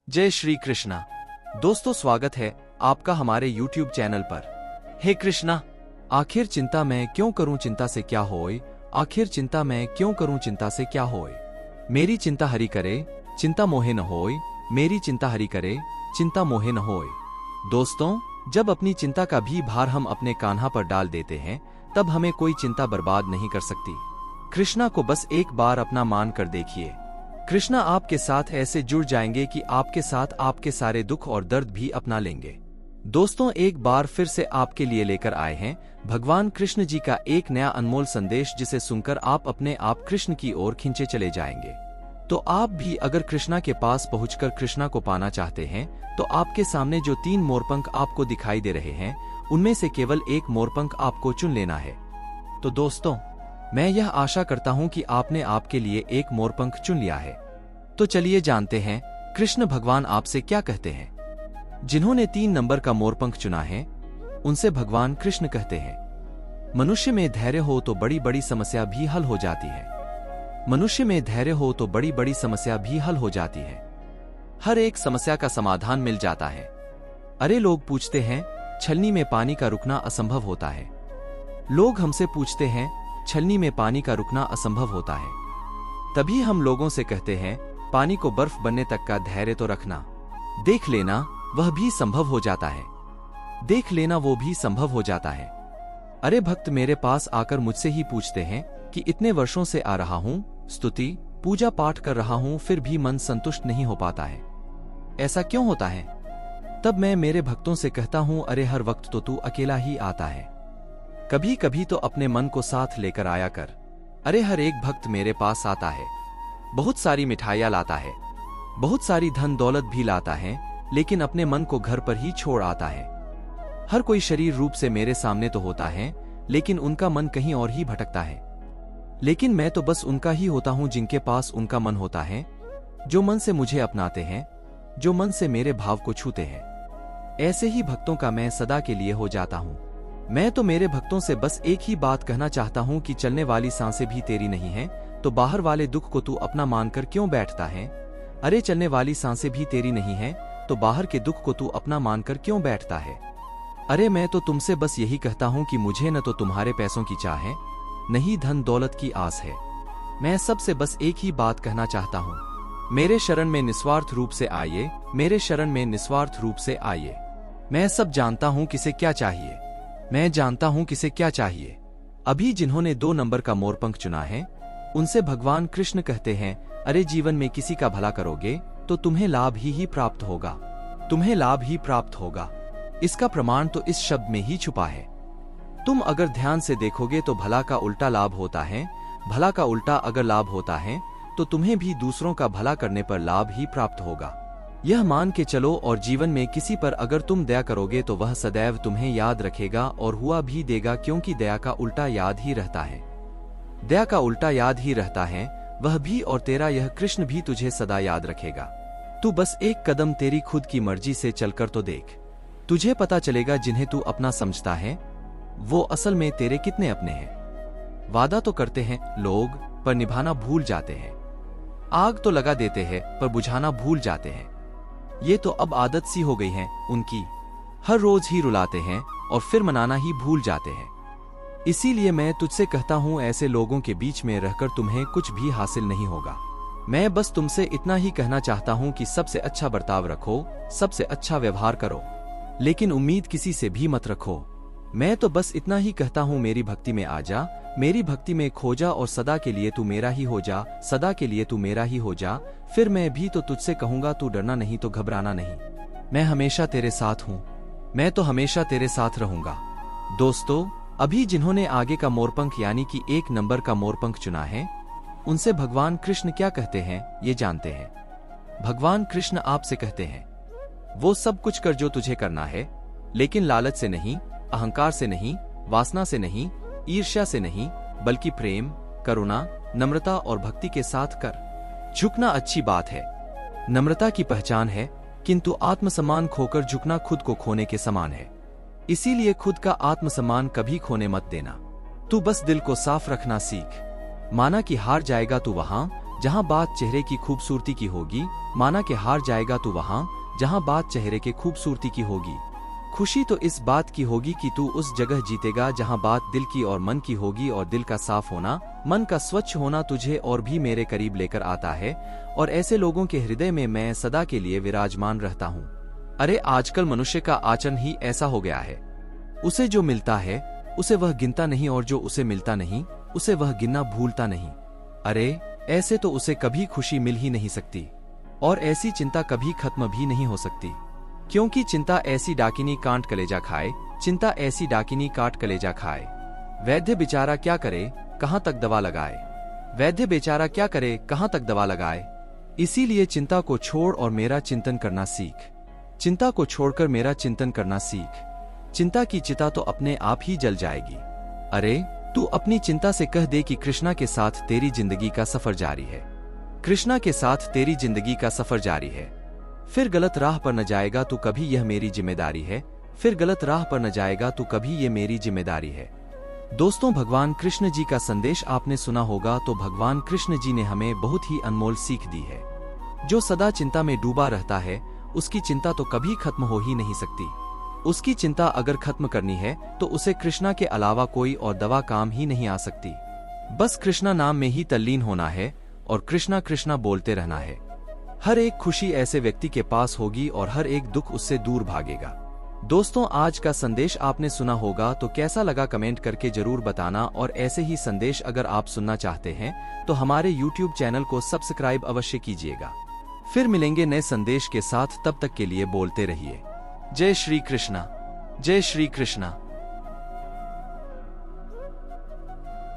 जय श्री कृष्णा। दोस्तों, स्वागत है आपका हमारे YouTube चैनल पर। हे कृष्णा, आखिर चिंता मैं क्यों करूं, चिंता से क्या होए, आखिर चिंता मैं क्यों करूं, चिंता से क्या होए। मेरी चिंता हरि करे, चिंता मोहे न होए, मेरी चिंता हरि करे, चिंता मोहे न होए। दोस्तों, जब अपनी चिंता का भी भार हम अपने कान्हा पर डाल देते हैं, तब हमें कोई चिंता बर्बाद नहीं कर सकती। कृष्णा को बस एक बार अपना मान कर देखिए। कृष्णा आपके साथ ऐसे जुड़ जाएंगे कि आपके साथ आपके सारे दुख और दर्द भी अपना लेंगे। दोस्तों, एक बार फिर से आपके लिए लेकर आए हैं भगवान कृष्ण जी का एक नया अनमोल संदेश, जिसे सुनकर आप अपने आप कृष्ण की ओर खींचे चले जाएंगे। तो आप भी अगर कृष्णा के पास पहुंचकर कृष्णा को पाना चाहते हैं, तो आपके सामने जो 3 मोरपंख आपको दिखाई दे रहे हैं, उनमें से केवल एक मोरपंख आपको चुन लेना है। तो दोस्तों, मैं यह आशा करता हूं कि आपने आपके लिए एक मोरपंख चुन लिया है। तो चलिए जानते हैं कृष्ण भगवान आपसे क्या कहते हैं। जिन्होंने 3 नंबर का मोरपंख चुना है, उनसे भगवान कृष्ण कहते हैं, मनुष्य में धैर्य हो तो बड़ी बड़ी समस्या भी हल हो जाती है। मनुष्य में धैर्य हो तो बड़ी बड़ी समस्या भी हल हो जाती है। हर एक समस्या का समाधान मिल जाता है। अरे, लोग पूछते हैं छलनी में पानी का रुकना असंभव होता है। लोग हमसे पूछते हैं छलनी में पानी का रुकना असंभव होता है। तभी हम लोगों से कहते हैं पानी को बर्फ बनने तक का धैर्य तो रखना, देख लेना वह भी संभव हो जाता है, देख लेना वो भी संभव हो जाता है। अरे भक्त मेरे पास आकर मुझसे ही पूछते हैं कि इतने वर्षों से आ रहा हूं, स्तुति पूजा पाठ कर रहा हूं, फिर भी मन संतुष्ट नहीं हो पाता है, ऐसा क्यों होता है। तब मैं मेरे भक्तों से कहता हूं, अरे हर वक्त तो तू अकेला ही आता है, कभी कभी तो अपने मन को साथ लेकर आया कर। अरे हर एक भक्त मेरे पास आता है, बहुत सारी मिठाइयां लाता है, बहुत सारी धन दौलत भी लाता है, लेकिन अपने मन को घर पर ही छोड़ आता है। हर कोई शरीर रूप से मेरे सामने तो होता है, लेकिन उनका मन कहीं और ही भटकता है। लेकिन मैं तो बस उनका ही होता हूं जिनके पास उनका मन होता है, जो मन से मुझे अपनाते हैं, जो मन से मेरे भाव को छूते हैं। ऐसे ही भक्तों का मैं सदा के लिए हो जाता हूं। मैं तो मेरे भक्तों से बस एक ही बात कहना चाहता हूं कि चलने वाली सांसें भी तेरी नहीं हैं, तो बाहर वाले दुख को तू अपना मानकर क्यों बैठता है। अरे चलने वाली सांसें भी तेरी नहीं हैं, तो बाहर के दुख को तू अपना मानकर क्यों बैठता है। अरे मैं तो तुमसे बस यही कहता हूं कि मुझे न तो तुम्हारे पैसों की चाह है, न ही धन दौलत की आस है। मैं सबसे बस एक ही बात कहना चाहता हूं, मेरे शरण में निस्वार्थ रूप से आइए, मेरे शरण में निस्वार्थ रूप से आइए। मैं सब जानता हूं किसे क्या चाहिए, मैं जानता हूं किसे क्या चाहिए। अभी जिन्होंने 2 नंबर का मोरपंख चुना है, उनसे भगवान कृष्ण कहते हैं, अरे जीवन में किसी का भला करोगे तो तुम्हें लाभ ही प्राप्त होगा, तुम्हें लाभ ही प्राप्त होगा। इसका प्रमाण तो इस शब्द में ही छुपा है। तुम अगर ध्यान से देखोगे तो भला का उल्टा लाभ होता है, भला का उल्टा अगर लाभ होता है, तो तुम्हें भी दूसरों का भला करने पर लाभ ही प्राप्त होगा। यह मान के चलो, और जीवन में किसी पर अगर तुम दया करोगे तो वह सदैव तुम्हें याद रखेगा और हुआ भी देगा, क्योंकि दया का उल्टा याद ही रहता है। दया का उल्टा याद ही रहता है, वह भी और तेरा यह कृष्ण भी तुझे सदा याद रखेगा। तू बस एक कदम तेरी खुद की मर्जी से चलकर तो देख, तुझे पता चलेगा जिन्हें तू अपना समझता है, वो असल में तेरे कितने अपने हैं। वादा तो करते हैं लोग, पर निभाना भूल जाते हैं। आग तो लगा देते हैं, पर बुझाना भूल जाते हैं। ये तो अब आदत सी हो गई है उनकी, हर रोज ही रुलाते हैं और फिर मनाना ही भूल जाते हैं। इसीलिए मैं तुझसे कहता हूं, ऐसे लोगों के बीच में रहकर तुम्हें कुछ भी हासिल नहीं होगा। मैं बस तुमसे इतना ही कहना चाहता हूं कि सबसे अच्छा बर्ताव रखो, सबसे अच्छा व्यवहार करो, लेकिन उम्मीद किसी से भी मत रखो। मैं तो बस इतना ही कहता हूं, मेरी भक्ति में आ जा, मेरी भक्ति में खो जा, और सदा के लिए तू मेरा ही हो जा, सदा के लिए तू मेरा ही हो जा। फिर मैं भी तो तुझसे कहूंगा, तू डरना नहीं तो घबराना नहीं, मैं हमेशा तेरे साथ हूं, मैं तो हमेशा तेरे साथ रहूंगा। दोस्तों, अभी जिन्होंने आगे का मोरपंख यानी कि 1 नंबर का मोरपंख चुना है, उनसे भगवान कृष्ण क्या कहते हैं ये जानते हैं। भगवान कृष्ण आपसे कहते हैं, वो सब कुछ कर जो तुझे करना है, लेकिन लालच से नहीं, अहंकार से नहीं, वासना से नहीं, ईर्ष्या से नहीं, बल्कि प्रेम, करुणा, नम्रता और भक्ति के साथ कर। झुकना अच्छी बात है, नम्रता की पहचान है, किंतु आत्मसम्मान खोकर झुकना खुद को खोने के समान है। इसीलिए खुद का आत्मसम्मान कभी खोने मत देना। तू बस दिल को साफ रखना सीख। माना कि हार जाएगा तू वहां, जहां बात चेहरे की खूबसूरती की होगी, माना कि हार जाएगा तू वहां जहां बात चेहरे के खूबसूरती की होगी। खुशी तो इस बात की होगी कि तू उस जगह जीतेगा जहां बात दिल की और मन की होगी, और दिल का साफ होना, मन का स्वच्छ होना तुझे और भी मेरे करीब लेकर आता है, और ऐसे लोगों के हृदय में मैं सदा के लिए विराजमान रहता हूँ। अरे आजकल मनुष्य का आचरण ही ऐसा हो गया है, उसे जो मिलता है उसे वह गिनता नहीं, और जो उसे मिलता नहीं उसे वह गिनना भूलता नहीं। अरे ऐसे तो उसे कभी खुशी मिल ही नहीं सकती, और ऐसी चिंता कभी खत्म भी नहीं हो सकती, क्योंकि चिंता ऐसी डाकिनी काट कलेजा खाए, चिंता ऐसी डाकिनी काट कलेजा खाए। वैद्य बेचारा क्या करे, कहां तक दवा लगाए, वैद्य बेचारा क्या करे, कहां तक दवा लगाए। इसीलिए चिंता को छोड़ और मेरा चिंतन करना सीख, चिंता को छोड़कर मेरा चिंतन करना सीख। चिंता की चिता तो अपने आप ही जल जाएगी। अरे तू अपनी चिंता से कह दे कि कृष्णा के साथ तेरी जिंदगी का सफर जारी है, कृष्णा के साथ तेरी जिंदगी का सफर जारी है। फिर गलत राह पर न जाएगा तू कभी, यह मेरी जिम्मेदारी है, फिर गलत राह पर न जाएगा तू कभी, ये मेरी जिम्मेदारी है। दोस्तों, भगवान कृष्ण जी का संदेश आपने सुना होगा, तो भगवान कृष्ण जी ने हमें बहुत ही अनमोल सीख दी है। जो सदा चिंता में डूबा रहता है उसकी चिंता तो कभी खत्म हो ही नहीं सकती। उसकी चिंता अगर खत्म करनी है तो उसे कृष्णा के अलावा कोई और दवा काम ही नहीं आ सकती। बस कृष्णा नाम में ही तल्लीन होना है और कृष्णा कृष्णा बोलते रहना है। हर एक खुशी ऐसे व्यक्ति के पास होगी और हर एक दुख उससे दूर भागेगा। दोस्तों, आज का संदेश आपने सुना होगा, तो कैसा लगा कमेंट करके जरूर बताना, और ऐसे ही संदेश अगर आप सुनना चाहते हैं तो हमारे YouTube चैनल को सब्सक्राइब अवश्य कीजिएगा। फिर मिलेंगे नए संदेश के साथ, तब तक के लिए बोलते रहिए जय श्री कृष्णा, जय श्री कृष्णा।